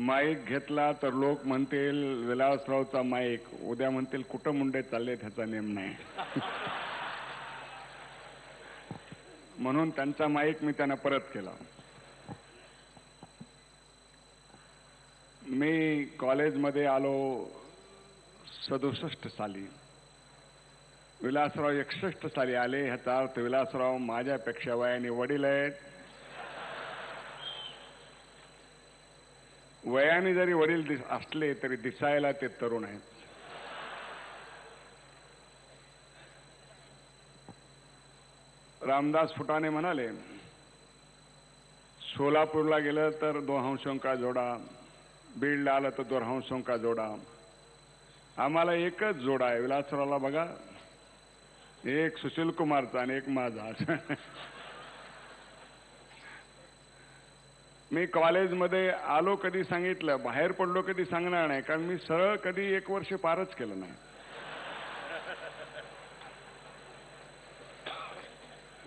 Mic घेतला तर लोक म्हणतील विलासरावचा माईक, उद्या म्हणतील कुठं मुंडे चालले ह्याचा नेम नाही. म्हणून त्यांचा माईक मी त्यांना परत केला. मी कॉलेजमध्ये आलो 67 साली, विलासराव 61 साली आले. ह्याचा अर्थ विलासराव माझ्यापेक्षा वयाने वडील आहेत. वयाने जरी वडील असले तरी दिसायला ते तरुण आहेत. रामदास फुटाणे म्हणाले, सोलापूरला गेलं तर 2 अंशों का जोडा, बीडला आलं तर 2 अंशों का जोडा. आम्हाला एकच जोडा आहे. विलासरावला बघा, एक सुशील कुमारचा आणि एक माझा. मी कॉलेजमध्ये आलो कधी सांगितलं, बाहेर पडलो कधी सांगणार नाही, कारण मी सरळ कधी 1 वर्ष पारच केलं नाही.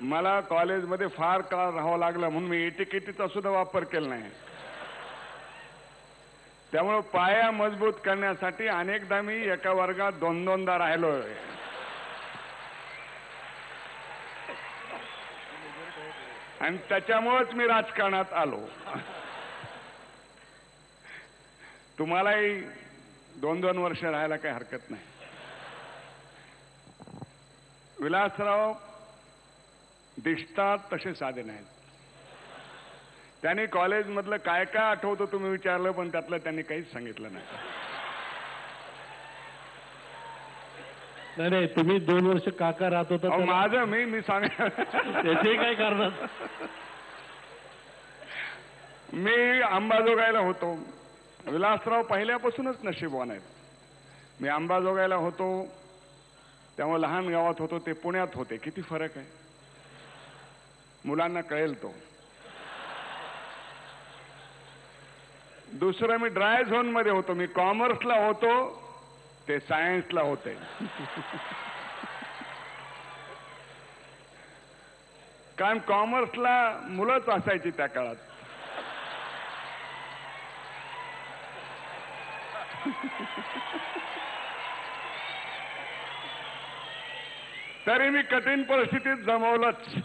मला कॉलेजमध्ये फार काळ राहावं लागलं म्हणून मी एटीकेटीचा सुद्धा वापर केला नाही. त्यामुळे पाया मजबूत करण्यासाठी अनेकदा मी एका वर्गात 2-2दा राहिलोय. आणि त्याच्यामुळेच मी राजकारणात आलो. तुम्हालाही 2-2 वर्ष राहायला काही हरकत नाही. विलासराव दिसतात तसे साधे नाहीत. त्यांनी कॉलेजमधलं काय काय आठवतं तुम्ही विचारलं, पण त्यातलं त्यांनी काहीच सांगितलं नाही. नाही, तुम्ही 2 वर्ष काका राहत होता. माझं मी सांग त्याचे काय करणार. मी अंबाजोगाईला होतो. विलासराव पहिल्यापासूनच नशीबवान आहेत. मी अंबाजोगाईला होतो तेव्हा लहान गावात होतो, ते पुण्यात होते. किती फरक आहे, मुलांना कळेल तो. दुसरं मी ड्राय झोन मध्ये होतो. मी कॉमर्सला होतो, ते सायन्सला होते. कारण कॉमर्सला मुलंच असायची त्या काळात. तरी मी कठीण परिस्थितीत जमवलंच.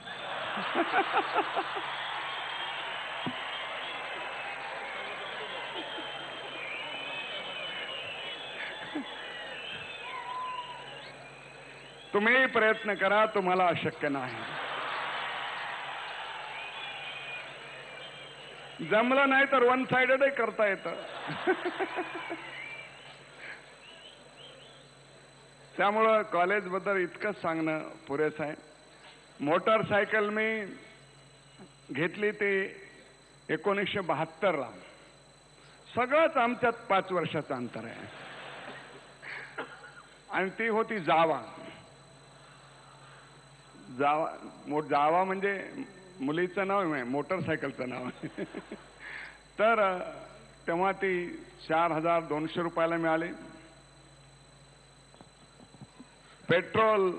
तुम्ही प्रयत्न करा, तुम्हाला अशक्य नाही. जमलं नाही तर 1 साइडेडही करता येतं. त्यामुळं कॉलेजबद्दल इतकंच सांगणं पुरेसं आहे. मोटरसायकल मी घेतली ते 1972ला. सगळंच आमच्यात 5 वर्षाचं अंतर आहे. आणि ती होती जावा. जावा म्हणजे मुलीचं नाव आहे, मोटरसायकलचं नाव आहे. तर तेव्हा ती 4200 रुपयाला मिळाली. पेट्रोल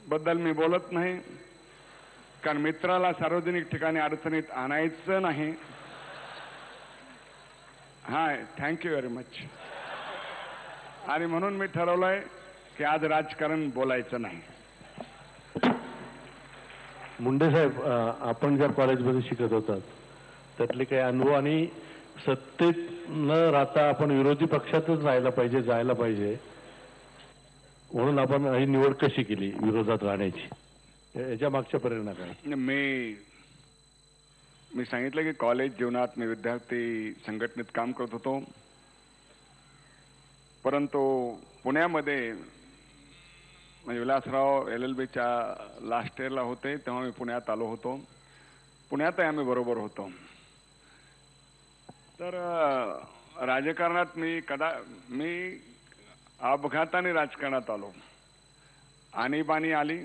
बद्दल मी बोलत नाही, कारण मित्राला सार्वजनिक ठिकाणी अडचणीत आणायचं नाही. हाय, थँक्यू व्हेरी मच. आणि म्हणून मी ठरवलंय की आज राजकारण बोलायचं नाही. मुंडे साहेब, आपण ज्या कॉलेजमध्ये शिकत होतात त्यातले काही अनुभव, आणि सत्तेत न राहता आपण विरोधी पक्षातच राहायला पाहिजे, जायला पाहिजे, म्हणून आपण ही निवड कशी केली विरोधात राहण्याची, याच्या मागच्या प्रेरणा काय? मी सांगितलं की कॉलेज जीवनात मी विद्यार्थी संघटनेत काम करत होतो. परंतु पुण्यामध्ये म्हणजे विलासराव LLBच्या लास्ट इयरला होते तेव्हा मी पुण्यात आलो होतो. पुण्यातही आम्ही बरोबर होतो. तर राजकारणात मी अपघाताने राजकारणात आलो. आणीबाणी आली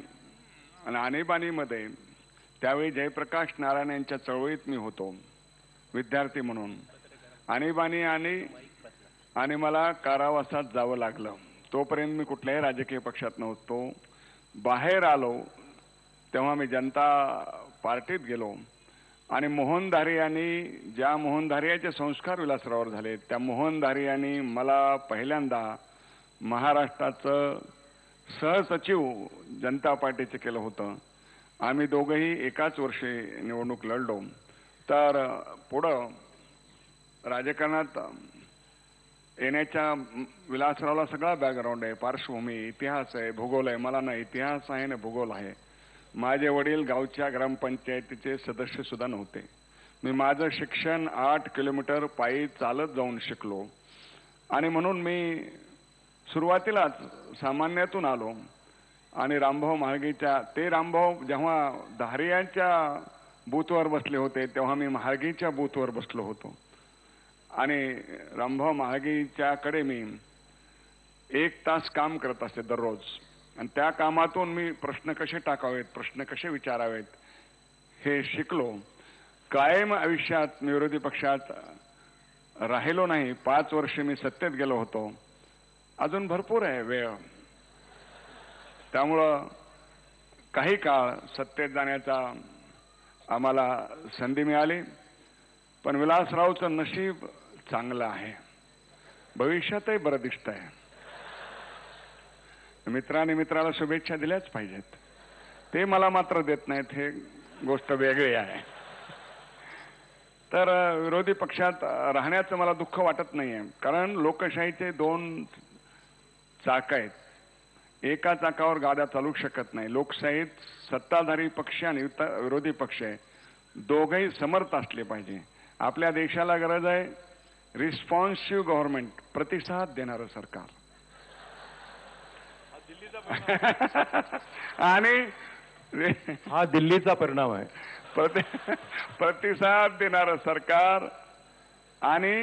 आणि आणीबाणीमध्ये त्यावेळी जयप्रकाश नारायण यांच्या चळवळीत मी होतो विद्यार्थी म्हणून. आणीबाणी आणि मला कारावासात जावं लागलं. तोपर्यंत मी कुठल्याही राजकीय पक्षात नव्हतो. बाहेर आलो तेव्हा मी जनता पार्टीत गेलो आणि मोहनधारे यांनी ज्या मोहनधारियाचे संस्कार विलासरावावर झाले त्या मोहनधारे यांनी मला पहिल्यांदा महाराष्ट्राचं सहसचिव जनता पार्टीचे केलं होतं. आम्ही दोघंही एकाच वर्षी निवडणूक लढलो. तर पुढं राजकारणात येण्याच्या विलासरावला सगळा बॅकग्राऊंड आहे, पार्श्वभूमी, इतिहास आहे, भूगोल आहे. मला ना इतिहास आहे ना भूगोल आहे. माझे वडील गावच्या ग्रामपंचायतीचे सदस्य सुद्धा नव्हते. मी माझं शिक्षण 8 किलोमीटर पायी चालत जाऊन शिकलो आणि म्हणून मी सुरुवातीलाच सामान्यातून आलो आणि रामभाऊ म्हाळगीच्या ते रामभाऊ जेव्हा धारियांच्या बूथवर बसले होते तेव्हा मी म्हाळगीच्या बूथवर बसलो होतो आणि रामभाऊ म्हाळगीच्याकडे मी 1 तास काम करत असे दररोज आणि त्या कामातून मी प्रश्न कसे टाकावेत, प्रश्न कसे विचारावेत हे शिकलो. कायम आयुष्यात मी विरोधी पक्षात राहिलो नाही. 5 वर्ष मी सत्तेत गेलो होतो. अजून भरपूर आहे वेळ. त्यामुळं काही काळ सत्तेत जाण्याचा आम्हाला संधी मिळाली. पण विलासरावचं नशीब चांगलं आहे. भविष्यातही बरं दिसत आहे. मित्राने मित्राला शुभेच्छा दिल्याच पाहिजेत. ते मला मात्र देत नाहीत, हे गोष्ट वेगळी आहे. तर विरोधी पक्षात राहण्याचं मला दुःख वाटत नाहीये, कारण लोकशाहीचे 2 चाक आहेत. एका चाकावर गाड्या चालू शकत नाही. लोकशाहीत सत्ताधारी पक्ष आणि विरोधी पक्ष दोघंही समर्थ असले पाहिजे. आपल्या देशाला गरज आहे रिस्पॉन्सिव्ह गव्हर्नमेंट, प्रतिसाद देणारं सरकार. आणि हा दिल्लीचा परिणाम आहे. प्रतिसाद देणारं सरकार आणि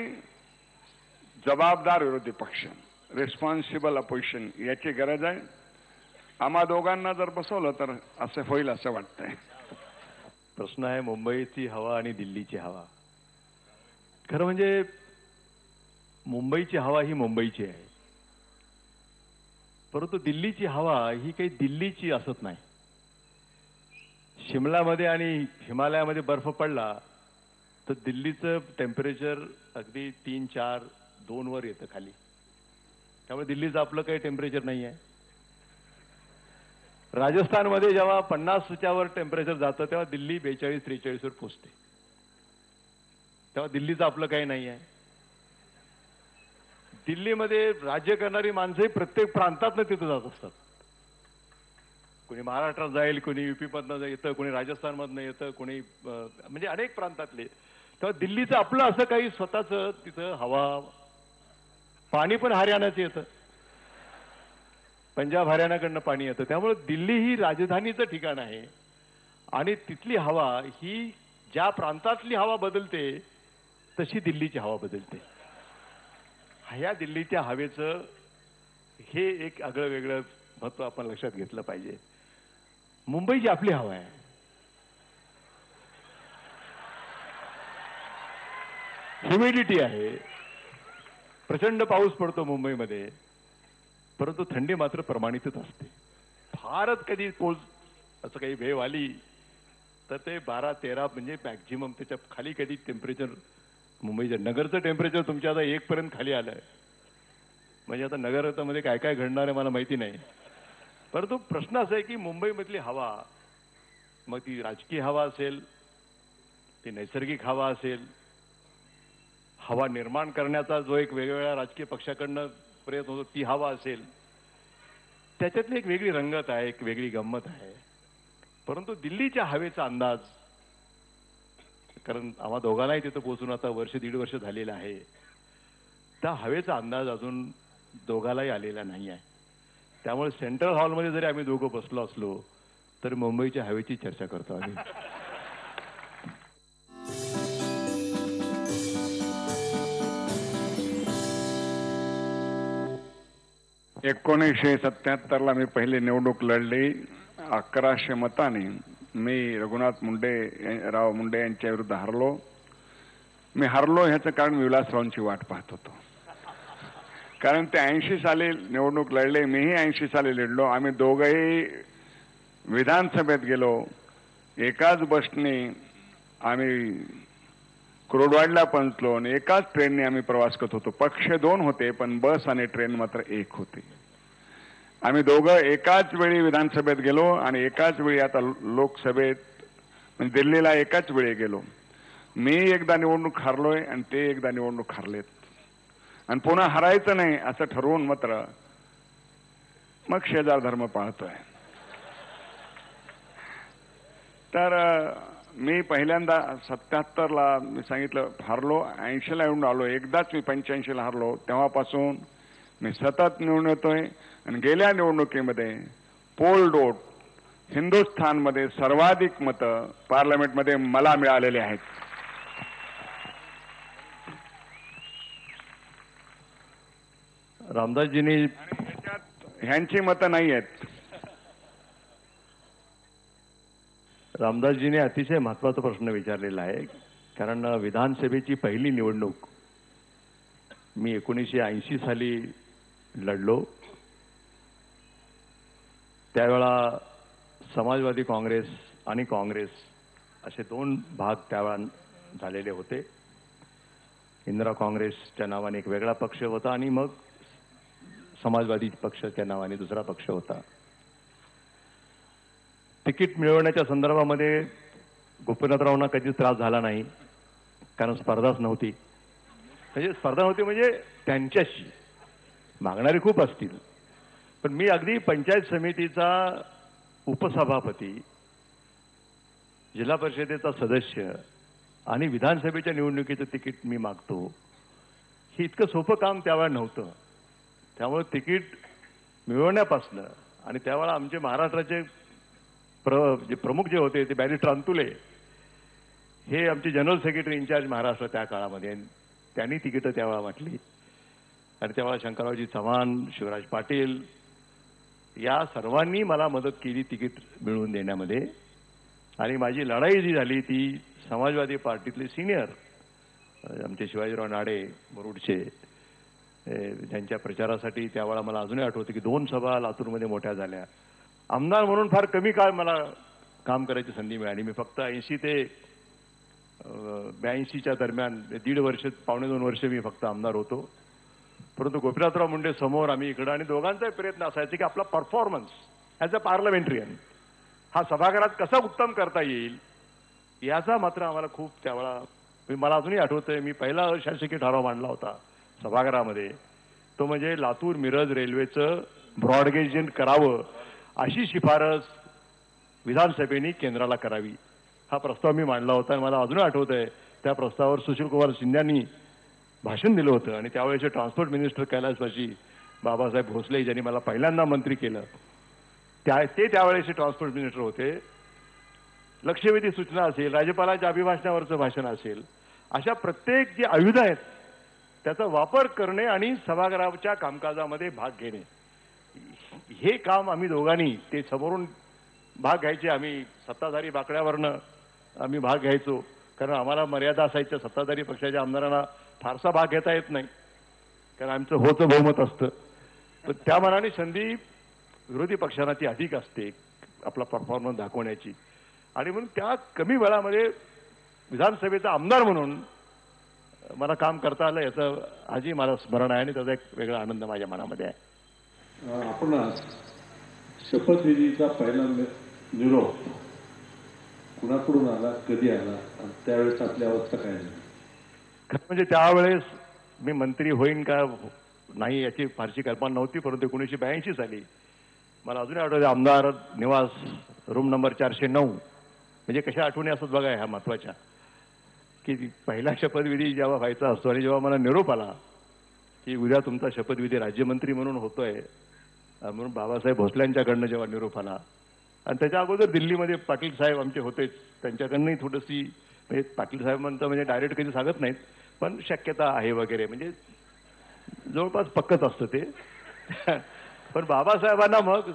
जबाबदार विरोधी पक्ष, रिस्पॉन्सिबल अपोजिशन, याची गरज आहे. आम्हा दोघांना जर बसवलं तर असं होईल असं वाटतंय. प्रश्न आहे मुंबईची हवा आणि दिल्लीची हवा. खरं म्हणजे मुंबईची हवा ही मुंबईची आहे, परंतु दिल्लीची हवा ही काही दिल्लीची असत नाही. शिमलामध्ये आणि हिमालयामध्ये बर्फ पडला तर दिल्लीचं टेम्परेचर अगदी 3, 4, 2 वर येतं खाली. त्यामुळे दिल्लीचं आपलं काही टेम्परेचर नाही आहे. राजस्थानमध्ये जेव्हा 50च्या वर टेम्परेचर जातं तेव्हा दिल्ली 42-43 वर पोहोचते. तेव्हा दिल्लीचं आपलं काही नाही आहे. दिल्लीमध्ये राज्य करणारी माणसंही प्रत्येक प्रांतातनं तिथं जात असतात. कोणी महाराष्ट्रात जाईल, कोणी युपीमधनं येतं, कोणी राजस्थानमधनं येतं, कोणी म्हणजे अनेक प्रांतातले. तेव्हा दिल्लीचं आपलं असं काही स्वतःचं तिथं हवा, पाणी पण हरियाणाचं येतं, पंजाब हरियाणाकडनं पाणी येतं. त्यामुळे दिल्ली ही राजधानीचं ठिकाण आहे आणि तिथली हवा ही ज्या प्रांतातली हवा बदलते तशी दिल्लीची हवा बदलते. ह्या दिल्लीच्या हवेचं हे एक आगळं वेगळं महत्व आपण लक्षात घेतलं पाहिजे. मुंबईची आपली हवा आहे. ह्युमिडिटी आहे, प्रचंड पाऊस पडतो मुंबईमध्ये, परंतु थंडी मात्र प्रमाणितच असते. फारच कधी असं काही वेव आली तर ते 12-13 म्हणजे मॅक्झिमम, त्याच्या खाली कधी टेम्परेचर मुंबईचं नगरचं टेम्परेचर तुमच्या आता 1 पर्यंत खाली आलंय. म्हणजे आता नगरामध्ये काय काय घडणार आहे मला माहिती नाही. परंतु प्रश्न असा आहे की मुंबईमधली हवा, मग ती राजकीय हवा असेल, ती नैसर्गिक हवा असेल, हवा निर्माण करण्याचा जो एक वेगवेगळ्या राजकीय पक्षाकडनं प्रयत्न होतो ती हवा असेल, त्याच्यातली एक वेगळी रंगत आहे, एक वेगळी गंमत आहे. परंतु दिल्लीच्या हवेचा अंदाज, कारण आम्हा दोघांनाही तिथं पोहोचून आता 1-1.5 वर्ष झालेलं आहे, त्या हवेचा अंदाज अजून दोघालाही आलेला नाही आहे. त्यामुळे सेंट्रल हॉलमध्ये जरी आम्ही दोघं बसलो असलो तर मुंबईच्या हवेची चर्चा करतो आम्ही. 1977ला मी पहिली निवडणूक लढली 1100 मतांनी. मी रघुनाथ राव मुंडे यांच्या विरुद्ध हरलो. मी हरलो ह्याचं कारण मी विलासरावांची वाट पाहत होतो. कारण ते 80 साली निवडणूक लढले, मीही 80 साली लढलो. आम्ही दोघंही विधानसभेत गेलो. एकाच बसने आम्ही कुर्डवाडला पोहोचलो आणि एकाच ट्रेनने आम्ही प्रवास करत होतो. पक्ष 2 होते पण बस आणि ट्रेन मात्र 1 होती. आम्ही दोघं एकाच वेळी विधानसभेत गेलो आणि एकाच वेळी आता लोकसभेत म्हणजे दिल्लीला एकाच वेळी गेलो. मी एकदा निवडणूक हारलोय आणि ते एकदा निवडणूक हारलेत आणि पुन्हा हरायचं नाही असं ठरवून मात्र मग शेजार धर्म पाळतोय. तर मी पहिल्यांदा 77ला मी सांगितलं हारलो, 80ला येऊन आलो, एकदाच मी 85ला हारलो. तेव्हापासून मी सतत निवडून येतोय आणि गेल्या निवडणुकीमध्ये पोल डोट हिंदुस्थानमध्ये सर्वाधिक मतं पार्लमेंटमध्ये मला मिळालेली आहेत. रामदासजींनी याच्यात ह्यांची मतं नाही आहेत. रामदासजीने अतिशय महत्वाचा प्रश्न विचारलेला आहे. कारण विधानसभेची पहिली निवडणूक मी 1980 साली लढलो. त्यावेळा समाजवादी काँग्रेस आणि काँग्रेस असे 2 भाग त्यावेळा झालेले होते. इंदिरा काँग्रेसच्या नावाने एक वेगळा पक्ष होता आणि मग समाजवादी पक्षाच्या नावाने दुसरा पक्ष होता. तिकीट मिळवण्याच्या संदर्भामध्ये गोपीनाथरावांना कधीच त्रास झाला नाही, कारण स्पर्धाच नव्हती. म्हणजे स्पर्धा नव्हती म्हणजे त्यांच्याशी मागणारे खूप असतील, पण मी अगदी पंचायत समितीचा उपसभापती, जिल्हा परिषदेचा सदस्य आणि विधानसभेच्या निवडणुकीचं तिकीट मी मागतो, हे इतकं सोपं काम त्यावेळेला नव्हतं. त्यामुळे तिकीट मिळवण्यापासनं आणि त्यावेळेला आमचे महाराष्ट्राचे प्रमुख जे होते ते बॅरिस्टर अंतुले हे आमचे जनरल सेक्रेटरी इन्चार्ज महाराष्ट्र त्या काळामध्ये, त्यांनी तिकीटं त्यावेळा वाटली. आणि त्यावेळा शंकररावजी चव्हाण, शिवराज पाटील या सर्वांनी मला मदत केली तिकीट मिळवून देण्यामध्ये. आणि माझी लढाई जी झाली ती समाजवादी पार्टीतले सिनियर आमचे शिवाजीराव नाडे मुरुडचे, त्यांच्या प्रचारासाठी त्यावेळा मला अजूनही आठवतं की 2 सभा लातूरमध्ये मोठ्या झाल्या. आमदार म्हणून फार कमी काळ मला काम करायची संधी मिळाली. मी फक्त 80 ते 82च्या दरम्यान 1.5 वर्ष, पावणे 2 वर्ष मी फक्त आमदार होतो. परंतु गोपीनाथराव मुंडे समोर, आम्ही इकडं, आणि दोघांचाही प्रयत्न असायचा की आपला परफॉर्मन्स ॲज अ पार्लमेंटरियन हा सभागृहात कसा उत्तम करता येईल याचा मात्र आम्हाला खूप त्यावेळा, मला अजूनही आठवतंय, मी पहिला शासकीय ठराव मांडला होता सभागृहामध्ये. तो म्हणजे लातूर मिरज रेल्वेचं ब्रॉडगेज करावं अशी शिफारस विधानसभेने केंद्राला करावी, हा प्रस्ताव मी मांडला होता. आणि मला अजूनही आठवतंय त्या प्रस्तावावर सुशीलकुमार शिंदेंनी भाषण दिलं होतं. आणि त्यावेळेचे ट्रान्सपोर्ट मिनिस्टर कैलासवासी बाबासाहेब भोसले, ज्यांनी मला पहिल्यांदा मंत्री केलं, ते त्यावेळेचे ट्रान्सपोर्ट मिनिस्टर होते. लक्षवेधी सूचना असेल, राज्यपालाच्या अभिभाषणावरचं भाषण असेल, अशा प्रत्येक जी आयुध आहेत त्याचा वापर करणे आणि सभागृहाच्या कामकाजामध्ये भाग घेणे, हे काम आम्ही दोघांनी, ते समोरून भाग घ्यायचे, आम्ही सत्ताधारी बाकड्यावरनं आम्ही भाग घ्यायचो, कारण आम्हाला मर्यादा असायच्या. सत्ताधारी पक्षाच्या आमदारांना फारसा भाग घेता येत नाही, कारण आमचं होतं बहुमत असतं. पण त्या मनाने संधी विरोधी पक्षांना ती अधिक असते आपला परफॉर्मन्स दाखवण्याची. आणि म्हणून त्या कमी वेळामध्ये विधानसभेचा आमदार म्हणून मला काम करता आलं, याचं आजही मला स्मरण आहे आणि त्याचा एक वेगळा आनंद माझ्या मनामध्ये आहे. आपण शपथविधीचा पहिला निरोप कुणाकडून आला, कधी आला आणि त्यावेळेस आपली अवस्था काय झाली? खरं म्हणजे त्यावेळेस मी मंत्री होईन का नाही याची फारशी कल्पना नव्हती. परंतु 1982 साली मला अजूनही आठवते, आमदार निवास रूम नंबर 409, म्हणजे कशा आठवणी असतात बघा ह्या महत्वाच्या, की पहिला शपथविधी जेव्हा व्हायचा असतो आणि जेव्हा मला निरोप आला की उद्या तुमचा शपथविधी राज्यमंत्री म्हणून होतोय म्हणून बाबासाहेब भोसल्यांच्याकडनं जेव्हा निरोप आला, आणि त्याच्या अगोदर दिल्लीमध्ये पाटील साहेब आमचे होतेच, त्यांच्याकडनंही थोडीशी, म्हणजे पाटील साहेबांचं म्हणजे डायरेक्ट कधी सांगत नाहीत, पण शक्यता आहे वगैरे, म्हणजे जवळपास पक्कच असतं ते. पण बाबासाहेबांना मग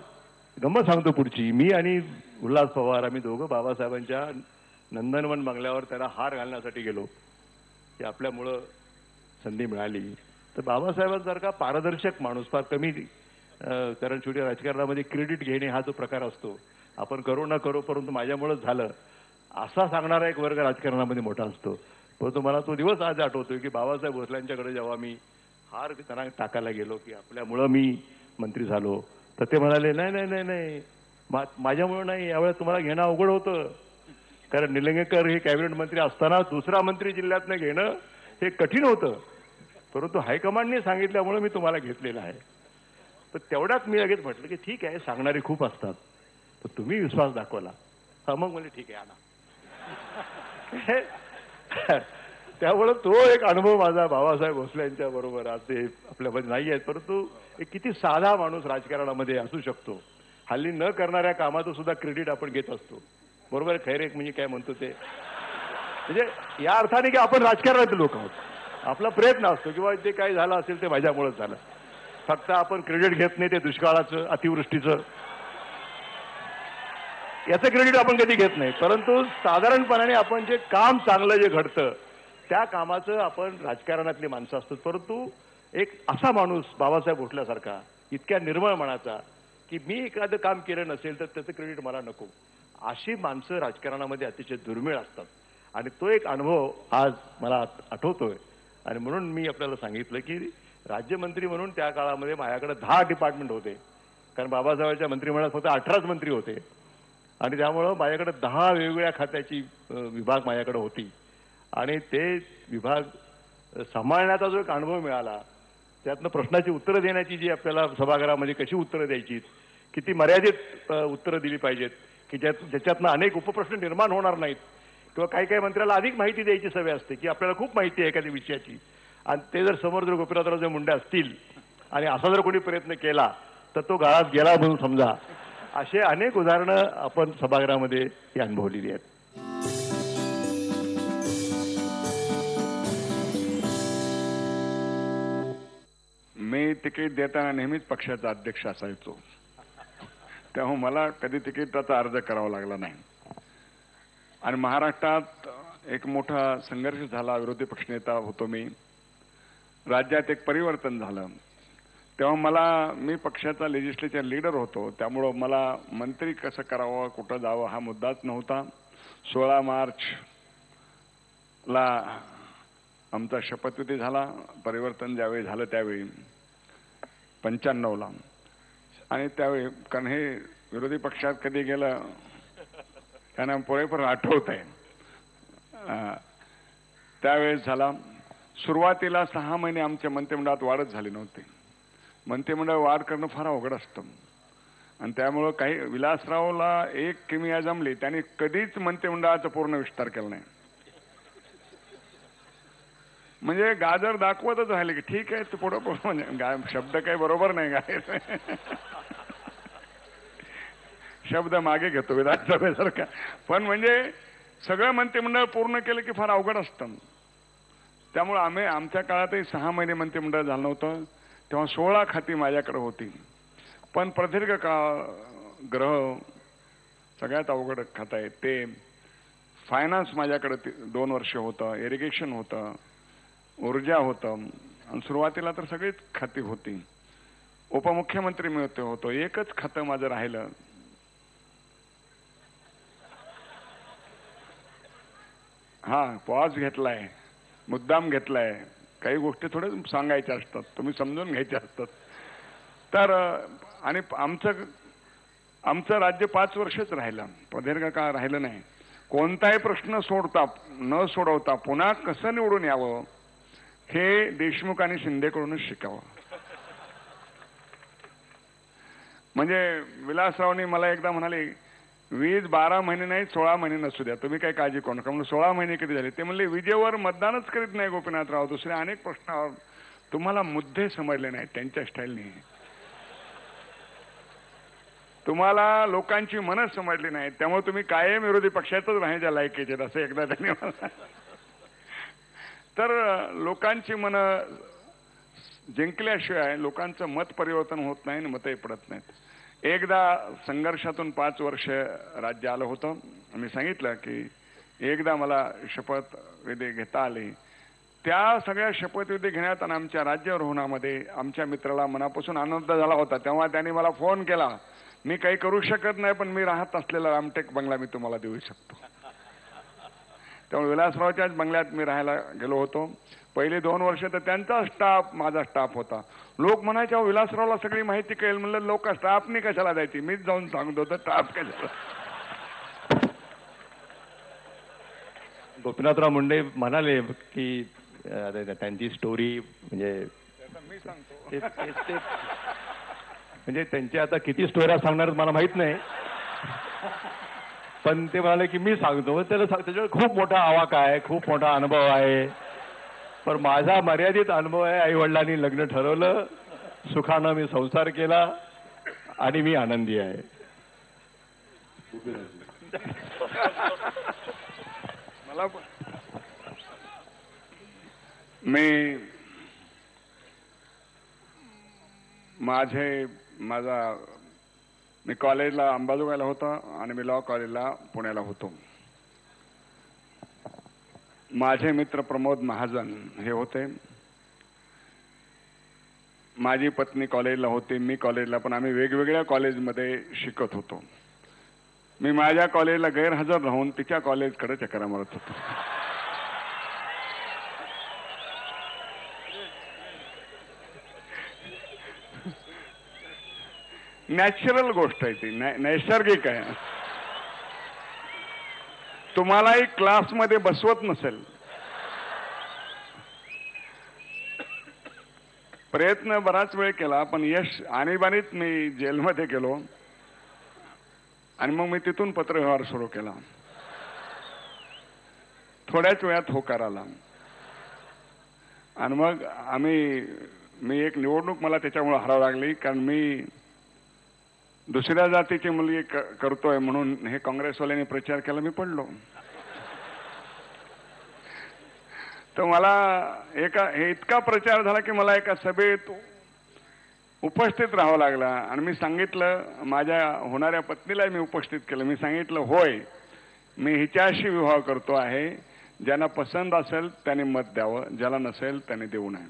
गंमत सांगतो पुढची, मी आणि उल्हास पवार आम्ही दोघं बाबासाहेबांच्या नंदनवन बंगल्यावर त्याला हार घालण्यासाठी गेलो की आपल्यामुळं संधी मिळाली. तर बाबासाहेबांसारखा पारदर्शक माणूस फार कमी, कारण शेवटी राजकारणामध्ये क्रेडिट घेणे हा जो प्रकार असतो, आपण करो ना करो परंतु माझ्यामुळेच झालं असा सांगणारा एक वर्ग राजकारणामध्ये मोठा असतो. परंतु मला तो दिवस आज आठवतोय की बाबासाहेब भोसल्यांच्याकडे जेव्हा मी हार त्यांना टाकायला गेलो की आपल्यामुळं मी मंत्री झालो, तर ते म्हणाले नाही नाही नाही नाही माझ्यामुळं नाही, यावेळेस तुम्हाला घेणं अवघड होतं, कारण निलंगेकर हे कॅबिनेट मंत्री असताना दुसरा मंत्री जिल्ह्यातनं घेणं हे कठीण होतं, परंतु हायकमांडने सांगितल्यामुळे मी तुम्हाला घेतलेलं आहे. तर तेवढ्यात मी लगेच म्हटलं की ठीक आहे, सांगणारे खूप असतात, तर तुम्ही विश्वास दाखवला. हा मग म्हणजे ठीक आहे, आणा. त्यामुळे तो एक अनुभव माझा बाबासाहेब भोसलेंच्या बरोबर आज ते आपल्यामध्ये नाही आहेत, परंतु एक किती साधा माणूस राजकारणामध्ये असू शकतो. हल्ली न करणाऱ्या कामाचं सुद्धा क्रेडिट आपण घेत असतो. बरोबर आहे. खैर एक म्हणजे काय म्हणतो ते, म्हणजे या अर्थाने की आपण राजकारणातले लोक आहोत, आपला प्रयत्न असतो किंवा ते काय झालं असेल ते माझ्यामुळेच झालं. फक्त आपण क्रेडिट घेत नाही ते दुष्काळाचं, अतिवृष्टीचं, याचं क्रेडिट आपण कधी घेत नाही. परंतु साधारणपणाने आपण जे काम चांगलं जे घडतं त्या कामाचं आपण राजकारणातली माणसं असतात. परंतु एक असा माणूस बाबासाहेब भोसल्यासारखा इतक्या निर्मळ मनाचा की मी एखादं काम केलं नसेल तर त्याचं क्रेडिट मला नको, अशी माणसं राजकारणामध्ये अतिशय दुर्मिळ असतात. आणि तो एक अनुभव आज मला आठवतोय. आणि म्हणून मी आपल्याला सांगितलं की राज्यमंत्री म्हणून त्या काळामध्ये माझ्याकडे 10 डिपार्टमेंट होते, कारण बाबासाहेबांच्या मंत्रिमंडळात फक्त 18च मंत्री होते. आणि त्यामुळं माझ्याकडे 10 वेगवेगळ्या खात्याची विभाग माझ्याकडे होती. आणि ते विभाग सांभाळण्याचा जो एक अनुभव मिळाला, त्यातनं प्रश्नाची उत्तरं देण्याची जी आपल्याला सभागृहामध्ये कशी उत्तरं द्यायची, किती मर्यादित उत्तरं दिली पाहिजेत की ज्याच्यातनं अनेक उपप्रश्न निर्माण होणार नाहीत, किंवा काही काही मंत्र्याला अधिक माहिती द्यायची सवय असते की आपल्याला खूप माहिती आहे एखाद्या विषयाची, आणि ते जर समोर जर गोपीनाथराव जर मुंडे असतील आणि असा जर कोणी प्रयत्न केला तर तो गाळात गेला म्हणून समजा. असे अनेक उदाहरणं आपण सभागृहामध्ये ही अनुभवलेली आहेत. मी तिकीट देताना नेहमीच पक्षाचा अध्यक्ष असायचो, तेव्हा मला कधी तिकीटाचा अर्ज करावा लागला नाही. आणि महाराष्ट्रात एक मोठा संघर्ष झाला, विरोधी पक्षनेता होतो मी, राज्यात एक परिवर्तन झालं, तेव्हा मी पक्षाचा लेजिस्लेचर लीडर होतो, त्यामुळं मला मंत्री कसं करावं, कुठं जावं हा मुद्दाच नव्हता. 16 मार्चला आमचा शपथविधी झाला, परिवर्तन ज्यावेळी झालं त्यावेळी 95ला. आणि त्यावेळी कारण हे विरोधी पक्षात कधी गेलं त्यांना पुरेपूर आठवत आहे, त्यावेळेस झाला. सुरुवातीला 6 महिने आमच्या मंत्रिमंडळात वाढच झाली नव्हती. मंत्रिमंडळ वाढ करणं फार अवघड असतं, आणि त्यामुळं काही विलासरावला एक किमिया जमली, त्यांनी कधीच मंत्रिमंडळाचा पूर्ण विस्तार केला नाही. म्हणजे गाजर दाखवतच राहिले की ठीक आहे, तू पुढं पुढं, म्हणजे शब्द काही बरोबर नाही गाय शब्द मागे घेतो विधानसभेसारखा, पण म्हणजे सगळं मंत्रिमंडळ पूर्ण केलं की फार अवघड असतं. त्यामुळे आमच्या काळातही 6 महिने मंत्रिमंडळ झालं नव्हतं, तेव्हा 16 खाती माझ्याकडे होती. पण प्रदीर्घ काळ ग्रह सगळ्यात अवघड खातं आहे ते, फायनान्स माझ्याकडे 2 वर्ष होतं, इरिगेशन होतं, ऊर्जा होतं, आणि सुरुवातीला तर सगळीच खाती होती. उपमुख्यमंत्री मी होतो, एकच खातं माझं राहिलं, पॉज घेतलाय, मुद्दाम घेतलाय, काही गोष्टी थोडे सांगायच्या असतात, तुम्ही समजून घ्यायच्या असतात. तर आणि आमचं राज्य 5 वर्षच राहिलं, प्रदीर्घ काळ राहिलं नाही. कोणताही प्रश्न न सोडवता पुन्हा कसं निवडून यावं हे देशमुख आणि शिंदेकडूनच शिकावं. म्हणजे विलासरावनी मला एकदा म्हणाले, वीज 12 महिने नाही 16 महिने नसू द्या, तुम्ही काही काळजी करू नका. म्हणून 16 महिने कधी झाले? ते म्हणले विजेवर मतदानच करीत नाही गोपीनाथराव, दुसऱ्या अनेक प्रश्नावर तुम्हाला मुद्दे समजले नाहीत त्यांच्या स्टाईलने, तुम्हाला लोकांची मनं समजली नाहीत, त्यामुळे तुम्ही कायम विरोधी पक्षातच राहण्याच्या लायकीचे, असं एकदा त्यांनी मला. तर लोकांची मनं जिंकल्याशिवाय लोकांचं मत परिवर्तन होत नाही आणि मतही पडत नाहीत. एकदा संघर्षातून 5 वर्ष राज्य आलं होतं. मी सांगितलं की एकदा मला शपथविधी घेता आली. त्या सगळ्या शपथविधी घेण्यात आणि आमच्या राज्यारोहणामध्ये आमच्या मित्राला मनापासून आनंद झाला होता. तेव्हा त्यांनी मला फोन केला, मी काही करू शकत नाही पण मी राहत असलेला रामटेक बंगला मी तुम्हाला देऊ शकतो. त्यामुळे विलासरावच्याच बंगल्यात मी राहायला गेलो होतो. पहिले 2 वर्ष तर त्यांचा स्टाफ माझा स्टाफ होता. लोक म्हणायचे अहो विलासरावला सगळी माहिती कळेल. म्हणलं लोक स्टाफनी कशाला द्यायची, मीच जाऊन सांगतो तर स्टाफ कशाला. गोपीनाथराव मुंडे म्हणाले की त्यांची स्टोरी म्हणजे मी सांगतो म्हणजे त्यांच्या आता किती स्टोऱ्या सांगणार मला माहित नाही, पण ते म्हणाले की मी सांगतो. त्याच्यावर खूप मोठा आवाका आहे, खूप मोठा अनुभव आहे. पण माझा मर्यादित अनुभव आहे. आई वडिलांनी लग्न ठरवलं, सुखानं मी संसार केला आणि मी आनंदी आहे. मला मी कॉलेजला अंबाजोगाईला होतो आणि मी लॉ कॉलेजला पुण्याला होतो. माझे मित्र प्रमोद महाजन हे होते. माझी पत्नी कॉलेजला होती, मी कॉलेजला, पण आम्ही वेगवेगळ्या कॉलेजमध्ये शिकत होतो. मी माझ्या कॉलेजला गैरहजर राहून तिच्या कॉलेजकडे चक्रा मारत होतो. नॅचरल गोष्ट आहे ती, नैसर्गिक आहे. तुम्हालाही क्लासमध्ये बसवत नसेल, प्रयत्न बराच वेळ केला, पण यश आणीबाणीत मी जेलमध्ये गेलो आणि मग मी तिथून पत्रव्यवहार सुरू केला. थोड्याच वेळात होकार आला आणि मग मी एक निवडणूक मला त्याच्यामुळे हरावी लागली, कारण मी दुसऱ्या जातीची मुलगी करतोय म्हणून हे काँग्रेसवाल्यांनी प्रचार केला. मी पडलो. तर मला हे इतका प्रचार झाला की मला एका सभेत उपस्थित राहावं लागला आणि मी सांगितलं, माझ्या होणाऱ्या पत्नीला मी उपस्थित केलं. मी सांगितलं, होय मी हिच्याशी विवाह करतो आहे. ज्यांना पसंत असेल त्याने मत द्यावं, ज्याला नसेल त्याने देऊ नये.